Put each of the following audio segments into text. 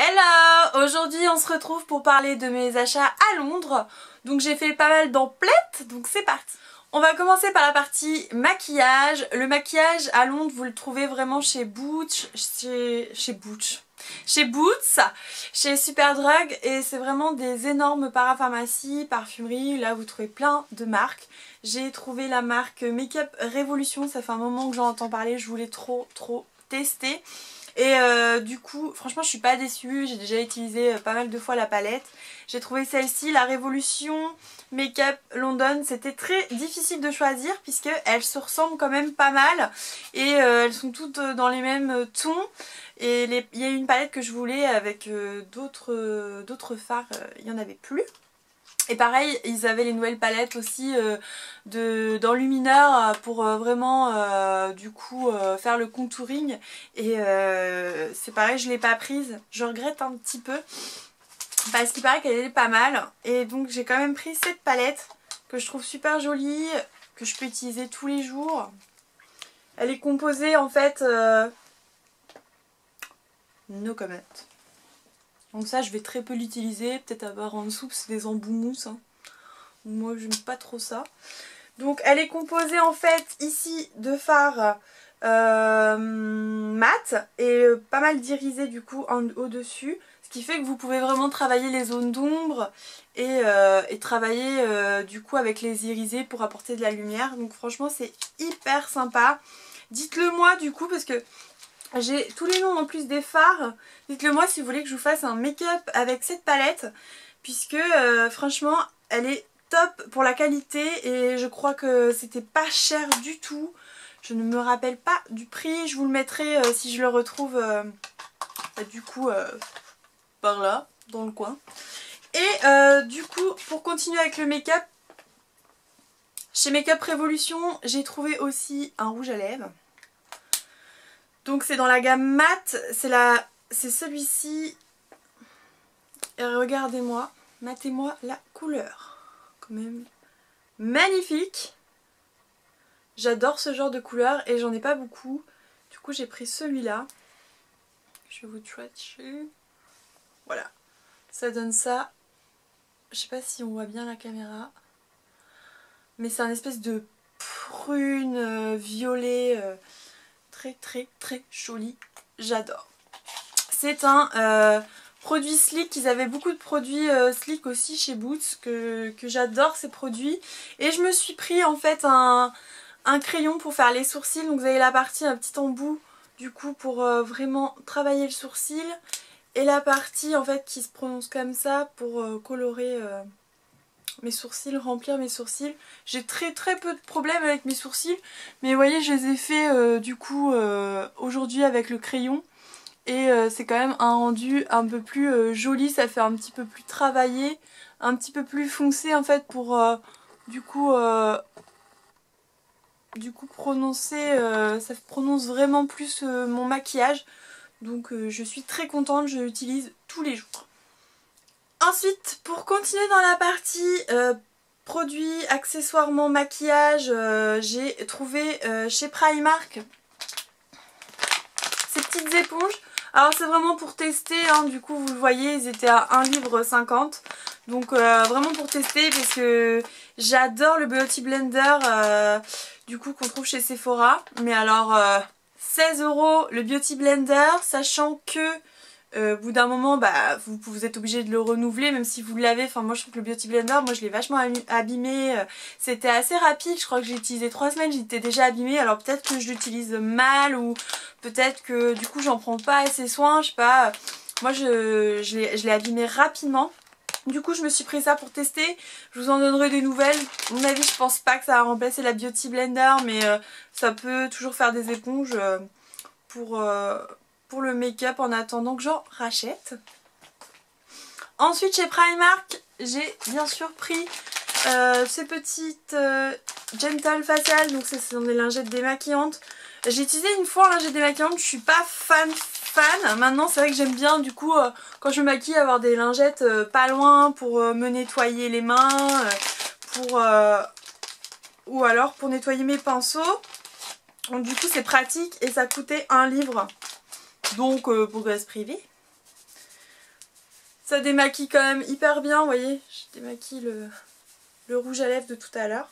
Hello! Aujourd'hui on se retrouve pour parler de mes achats à Londres. Donc j'ai fait pas mal d'emplettes, donc c'est parti. On va commencer par la partie maquillage. Le maquillage à Londres vous le trouvez vraiment chez Boots, chez Boots, chez Superdrug, et c'est vraiment des énormes parapharmacies, parfumeries. Là vous trouvez plein de marques. J'ai trouvé la marque Make-up Revolution, ça fait un moment que j'en entends parler, je voulais trop tester. Et du coup franchement je suis pas déçue, j'ai déjà utilisé pas mal de fois la palette. J'ai trouvé celle-ci, la Révolution Make-up London. C'était très difficile de choisir puisque elles se ressemblent quand même pas mal et elles sont toutes dans les mêmes tons. Et il y a une palette que je voulais avec d'autres fards, il n'y en avait plus. Et pareil, ils avaient les nouvelles palettes aussi d'enlumineur pour vraiment du coup faire le contouring. Et c'est pareil, je ne l'ai pas prise. Je regrette un petit peu parce qu'il paraît qu'elle est pas mal. Et donc j'ai quand même pris cette palette que je trouve super jolie, que je peux utiliser tous les jours. Elle est composée en fait... no comment. Donc ça je vais très peu l'utiliser, peut-être avoir en dessous parce que c'est des embouts mousse. Hein. Moi j'aime pas trop ça. Donc elle est composée en fait ici de fards mat et pas mal d'irisés du coup au-dessus. Ce qui fait que vous pouvez vraiment travailler les zones d'ombre et travailler du coup avec les irisés pour apporter de la lumière. Donc franchement c'est hyper sympa. Dites-le moi du coup parce que... j'ai tous les noms en plus des fards. Dites-le moi si vous voulez que je vous fasse un make-up avec cette palette. Puisque franchement elle est top pour la qualité. Et je crois que c'était pas cher du tout. Je ne me rappelle pas du prix. Je vous le mettrai si je le retrouve du coup par là, dans le coin. Et du coup pour continuer avec le make-up, chez Make-up Revolution j'ai trouvé aussi un rouge à lèvres. Donc c'est dans la gamme mat, c'est celui-ci. Et regardez-moi, matez-moi la couleur. Quand même magnifique. J'adore ce genre de couleur et j'en ai pas beaucoup. Du coup j'ai pris celui-là. Je vais vous swatcher. Voilà. Ça donne ça. Je sais pas si on voit bien la caméra. Mais c'est un espèce de prune violet. Très joli, j'adore. C'est un produit Sleek, ils avaient beaucoup de produits Sleek aussi chez Boots que j'adore ces produits. Et je me suis pris en fait un crayon pour faire les sourcils. Donc vous avez la partie un petit embout du coup pour vraiment travailler le sourcil. Et la partie en fait qui se prononce comme ça pour colorer... mes sourcils, remplir mes sourcils. J'ai très peu de problèmes avec mes sourcils, mais vous voyez je les ai fait du coup aujourd'hui avec le crayon et c'est quand même un rendu un peu plus joli, ça fait un petit peu plus travaillé, un petit peu plus foncé en fait pour du coup prononcer, ça prononce vraiment plus mon maquillage, donc je suis très contente, je l'utilise tous les jours. Ensuite, pour continuer dans la partie produits, accessoirement, maquillage, j'ai trouvé chez Primark ces petites éponges. Alors c'est vraiment pour tester, hein, du coup vous le voyez, ils étaient à 1,50 $. Donc vraiment pour tester parce que j'adore le Beauty Blender du coup qu'on trouve chez Sephora. Mais alors 16 € le Beauty Blender, sachant que... au bout d'un moment bah, vous êtes obligé de le renouveler même si vous l'avez. Enfin moi je trouve que le Beauty Blender, moi je l'ai vachement abîmé, c'était assez rapide, je crois que j'ai utilisé 3 semaines, j'étais déjà abîmée. Alors peut-être que je l'utilise mal ou peut-être que du coup j'en prends pas assez soin, je sais pas. Moi je l'ai abîmé rapidement. Du coup je me suis pris ça pour tester, je vous en donnerai des nouvelles. À mon avis je pense pas que ça va remplacer la Beauty Blender, mais ça peut toujours faire des éponges pour le make-up en attendant que j'en rachète. Ensuite chez Primark j'ai bien sûr pris ces petites Gentle Facial, donc ce sont des lingettes démaquillantes. J'ai utilisé une fois en lingette démaquillante, je suis pas fan. Maintenant c'est vrai que j'aime bien du coup quand je me maquille avoir des lingettes pas loin pour me nettoyer les mains, ou alors pour nettoyer mes pinceaux. Donc du coup c'est pratique et ça coûtait 1 livre. Donc pour gosse privé. Ça démaquille quand même hyper bien, vous voyez, je démaquille le rouge à lèvres de tout à l'heure.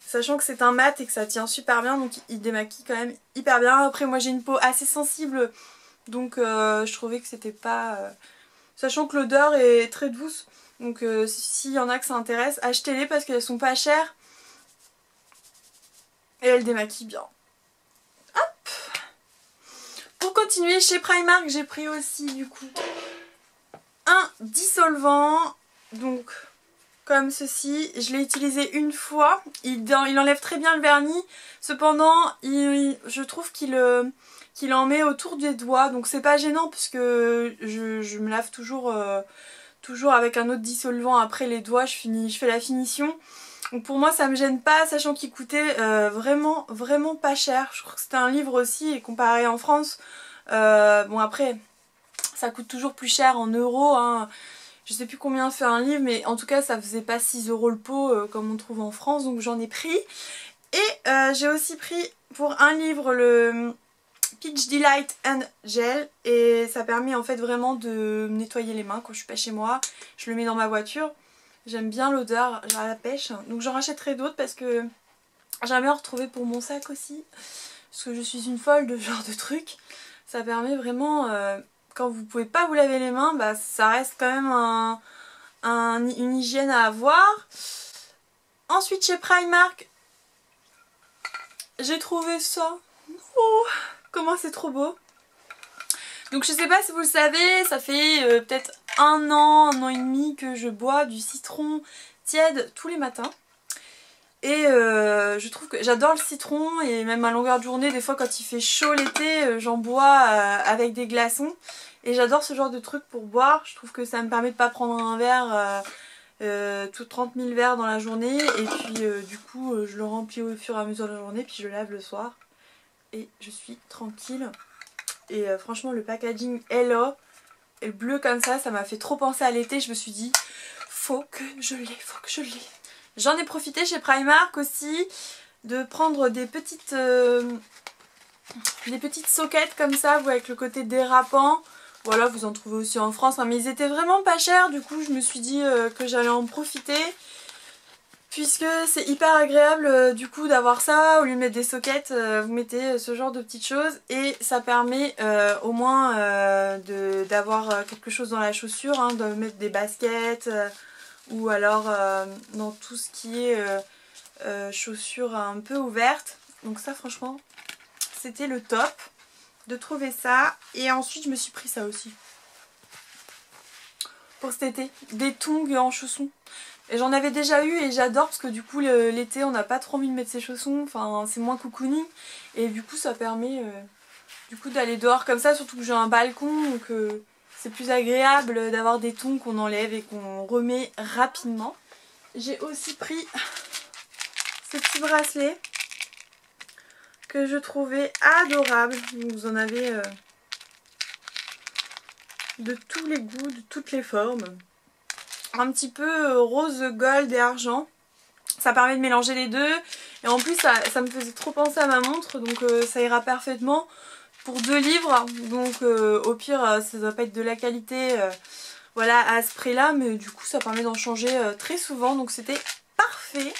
Sachant que c'est un mat et que ça tient super bien, donc il démaquille quand même hyper bien. Après moi j'ai une peau assez sensible, donc je trouvais que c'était pas... Sachant que l'odeur est très douce, donc s'il y en a que ça intéresse, achetez-les parce qu'elles sont pas chères. Et elles démaquillent bien. Hop. Pour continuer, chez Primark, j'ai pris aussi du coup un dissolvant, donc comme ceci. Je l'ai utilisé une fois, il enlève très bien le vernis, cependant je trouve qu'il en met autour des doigts, donc c'est pas gênant puisque je me lave toujours avec un autre dissolvant après les doigts, je fais la finition. Donc pour moi ça me gêne pas, sachant qu'il coûtait vraiment pas cher. Je crois que c'était un livre aussi, et comparé en France, bon après ça coûte toujours plus cher en euros, hein. Je sais plus combien fait un livre, mais en tout cas ça faisait pas 6 € le pot comme on trouve en France, donc j'en ai pris. Et j'ai aussi pris pour un livre le Peach Delight and Gel, et ça permet en fait vraiment de me nettoyer les mains quand je suis pas chez moi. Je le mets dans ma voiture, j'aime bien l'odeur, j'ai la pêche, donc j'en rachèterai d'autres parce que j'aimerais en retrouver pour mon sac aussi, parce que je suis une folle de ce genre de trucs. Ça permet vraiment, quand vous pouvez pas vous laver les mains, bah ça reste quand même une hygiène à avoir. Ensuite chez Primark, j'ai trouvé ça. Oh, comment c'est trop beau. Donc je sais pas si vous le savez, ça fait peut-être un an et demi que je bois du citron tiède tous les matins. Et je trouve que j'adore le citron, et même à longueur de journée, des fois quand il fait chaud l'été, j'en bois avec des glaçons. Et j'adore ce genre de truc pour boire, je trouve que ça me permet de pas prendre un verre, tout 30 000 verres dans la journée. Et puis du coup je le remplis au fur et à mesure de la journée, puis je le lave le soir. Et je suis tranquille. Et franchement le packaging est là, et le bleu comme ça m'a fait trop penser à l'été. Je me suis dit, faut que je l'ai, faut que je l'ai. J'en ai profité chez Primark aussi de prendre des petites soquettes comme ça, vous, avec le côté dérapant. Voilà, vous en trouvez aussi en France, hein, mais ils étaient vraiment pas chers. Du coup je me suis dit que j'allais en profiter, puisque c'est hyper agréable du coup d'avoir ça. Au lieu de mettre des sockets, vous mettez ce genre de petites choses, et ça permet au moins d'avoir quelque chose dans la chaussure, hein, de mettre des baskets, ou alors dans tout ce qui est chaussures un peu ouvertes. Donc ça franchement c'était le top de trouver ça. Et ensuite je me suis pris ça aussi pour cet été, des tongs en chaussons. Et j'en avais déjà eu et j'adore, parce que du coup l'été on n'a pas trop envie de mettre ses chaussons, enfin c'est moins cocooning, et du coup ça permet du coup d'aller dehors comme ça, surtout que j'ai un balcon, donc c'est plus agréable d'avoir des tongs qu'on enlève et qu'on remet rapidement. J'ai aussi pris ce petit bracelet que je trouvais adorable. Vous en avez de tous les goûts, de toutes les formes. Un petit peu rose, gold et argent. Ça permet de mélanger les deux. Et en plus ça me faisait trop penser à ma montre, donc ça ira parfaitement pour 2 livres. Donc au pire ça doit pas être de la qualité voilà, à ce prix là, mais du coup ça permet d'en changer très souvent, donc c'était parfait.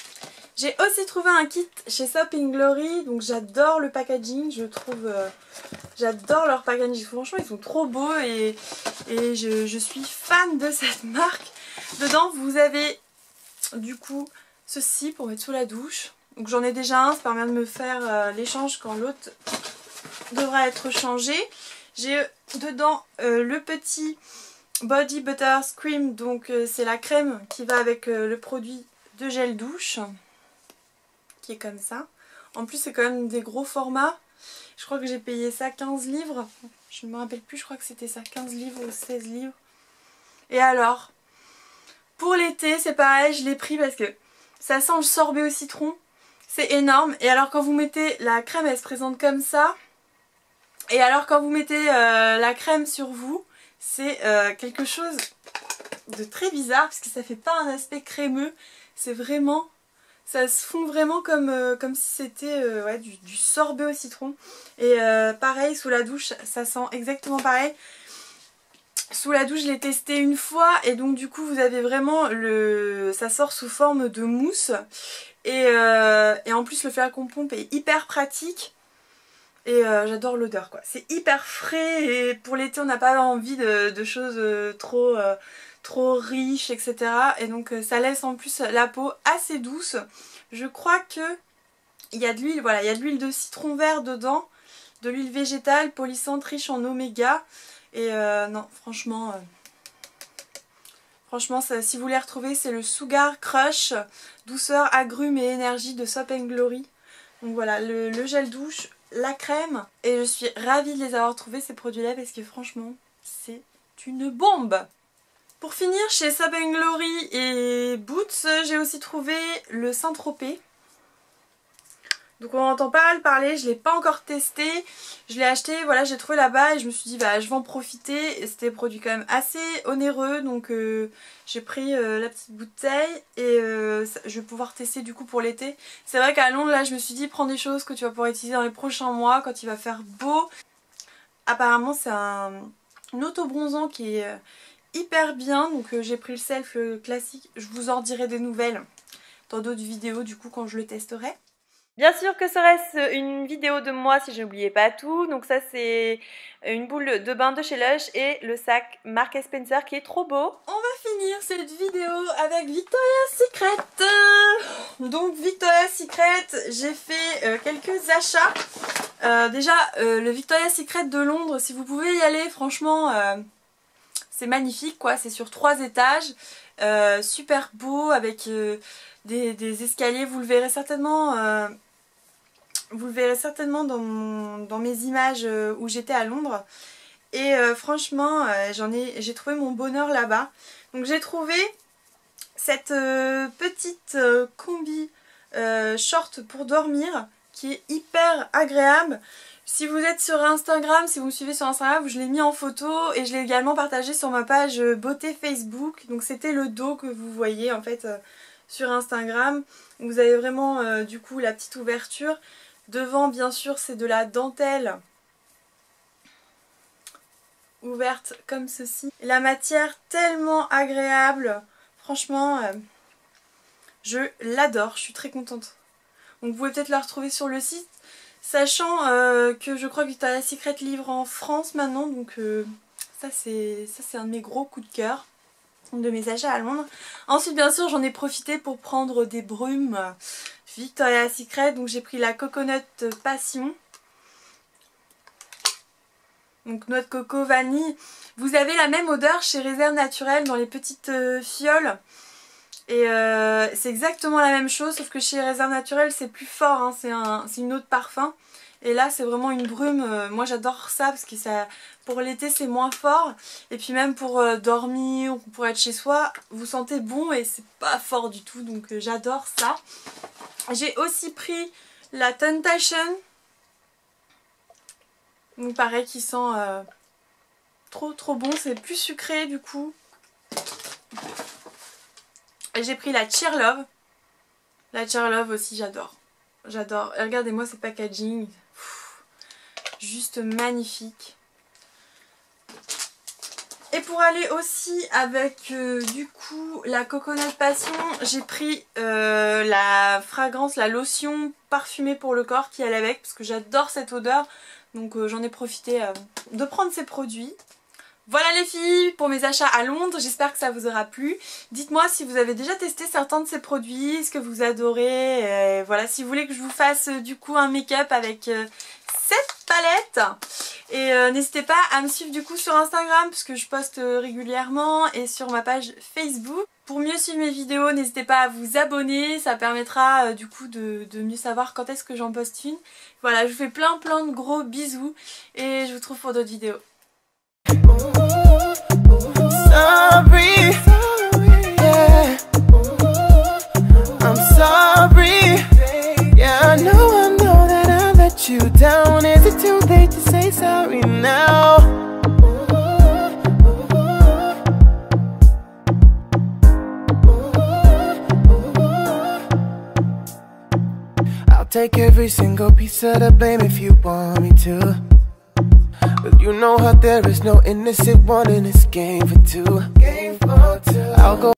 J'ai aussi trouvé un kit chez Shop in Glory, donc j'adore le packaging, je trouve, j'adore leur packaging, franchement ils sont trop beaux, et je suis fan de cette marque. Dedans vous avez du coup ceci pour mettre sous la douche, donc j'en ai déjà un, ça permet de me faire l'échange quand l'autre devra être changé. J'ai dedans le petit Body Butter Cream, donc c'est la crème qui va avec le produit de gel douche, qui est comme ça. En plus c'est quand même des gros formats, je crois que j'ai payé ça 15 livres, je ne me rappelle plus, je crois que c'était ça, 15 livres ou 16 livres. Et alors, pour l'été c'est pareil, je l'ai pris parce que ça sent le sorbet au citron, c'est énorme. Et alors quand vous mettez la crème, elle se présente comme ça, et alors quand vous mettez la crème sur vous, c'est quelque chose de très bizarre, parce que ça fait pas un aspect crémeux, c'est vraiment, ça se fond vraiment comme si c'était ouais, du sorbet au citron. Et pareil sous la douche, ça sent exactement pareil. Sous la douche je l'ai testé une fois et donc du coup vous avez vraiment ça sort sous forme de mousse et en plus le flacon pompe est hyper pratique et j'adore l'odeur quoi. C'est hyper frais et pour l'été on n'a pas envie de choses trop riches etc. Et donc ça laisse en plus la peau assez douce. Je crois que il y a de l'huile, voilà, il y a de l'huile de citron vert dedans, de l'huile végétale polissante riche en oméga. Et non, franchement, ça, si vous les retrouvez, c'est le Sugar Crush, douceur, agrumes et énergie de Soap & Glory. Donc voilà, le gel douche, la crème. Et je suis ravie de les avoir trouvés ces produits-là parce que franchement, c'est une bombe. Pour finir, chez Soap & Glory et Boots, j'ai aussi trouvé le Saint-Tropez. Donc on n'entend pas mal parler, je ne l'ai pas encore testé, je l'ai acheté, voilà, j'ai trouvé là-bas et je me suis dit bah je vais en profiter. Et c'était des produits quand même assez onéreux, donc j'ai pris la petite bouteille et je vais pouvoir tester du coup pour l'été. C'est vrai qu'à Londres là je me suis dit prends des choses que tu vas pouvoir utiliser dans les prochains mois quand il va faire beau. Apparemment c'est un auto-bronzant qui est hyper bien, donc j'ai pris le Self classique, je vous en dirai des nouvelles dans d'autres vidéos du coup quand je le testerai. Bien sûr que serait-ce une vidéo de moi si j'oubliais pas tout. Donc ça c'est une boule de bain de chez Lush et le sac Marks & Spencer qui est trop beau. On va finir cette vidéo avec Victoria's Secret. Donc Victoria's Secret, j'ai fait quelques achats. Déjà le Victoria's Secret de Londres, si vous pouvez y aller, franchement c'est magnifique quoi. C'est sur 3 étages, super beau avec des escaliers, vous le verrez certainement dans mes images où j'étais à Londres. Et franchement j'ai trouvé mon bonheur là-bas. Donc j'ai trouvé cette petite combi short pour dormir qui est hyper agréable. Si vous êtes sur Instagram, si vous me suivez sur Instagram, je l'ai mis en photo et je l'ai également partagé sur ma page beauté Facebook. Donc c'était le dos que vous voyez en fait sur Instagram. Vous avez vraiment du coup la petite ouverture. Devant bien sûr c'est de la dentelle ouverte comme ceci. La matière tellement agréable. Franchement je l'adore, je suis très contente. Donc vous pouvez peut-être la retrouver sur le site. Sachant que je crois que Victoria's Secret livre en France maintenant. Donc ça c'est un de mes gros coups de cœur de mes achats à Londres. Ensuite bien sûr j'en ai profité pour prendre des brumes Victoria's Secret. Donc j'ai pris la Coconut Passion. Donc noix de coco, vanille. Vous avez la même odeur chez Réserve Naturelle dans les petites fioles. Et c'est exactement la même chose sauf que chez Réserve Naturelle c'est plus fort, hein, c'est une autre parfum. Et là c'est vraiment une brume, moi j'adore ça parce que ça, pour l'été c'est moins fort. Et puis même pour dormir ou pour être chez soi, vous sentez bon et c'est pas fort du tout, donc j'adore ça. J'ai aussi pris la Temptation. Donc pareil qui sent trop bon, c'est plus sucré du coup. Et j'ai pris la Cheer Love. La Cheer Love aussi j'adore. J'adore. Regardez-moi ce packaging. Juste magnifique. Et pour aller aussi avec du coup la Coconut Passion, j'ai pris la fragrance, la lotion parfumée pour le corps qui allait avec. Parce que j'adore cette odeur. Donc j'en ai profité de prendre ces produits. Voilà les filles pour mes achats à Londres, j'espère que ça vous aura plu. Dites-moi si vous avez déjà testé certains de ces produits, ce que vous adorez. Et voilà, si vous voulez que je vous fasse du coup un make-up avec cette palette. Et n'hésitez pas à me suivre du coup sur Instagram puisque je poste régulièrement et sur ma page Facebook. Pour mieux suivre mes vidéos, n'hésitez pas à vous abonner, ça permettra du coup de mieux savoir quand est-ce que j'en poste une. Voilà, je vous fais plein de gros bisous et je vous retrouve pour d'autres vidéos. Sorry, yeah. I'm sorry. Yeah, I know that I let you down. Is it too late to say sorry now? I'll take every single piece of the blame if you want me to. But You know how there is no innocent one in this game for two. I'll go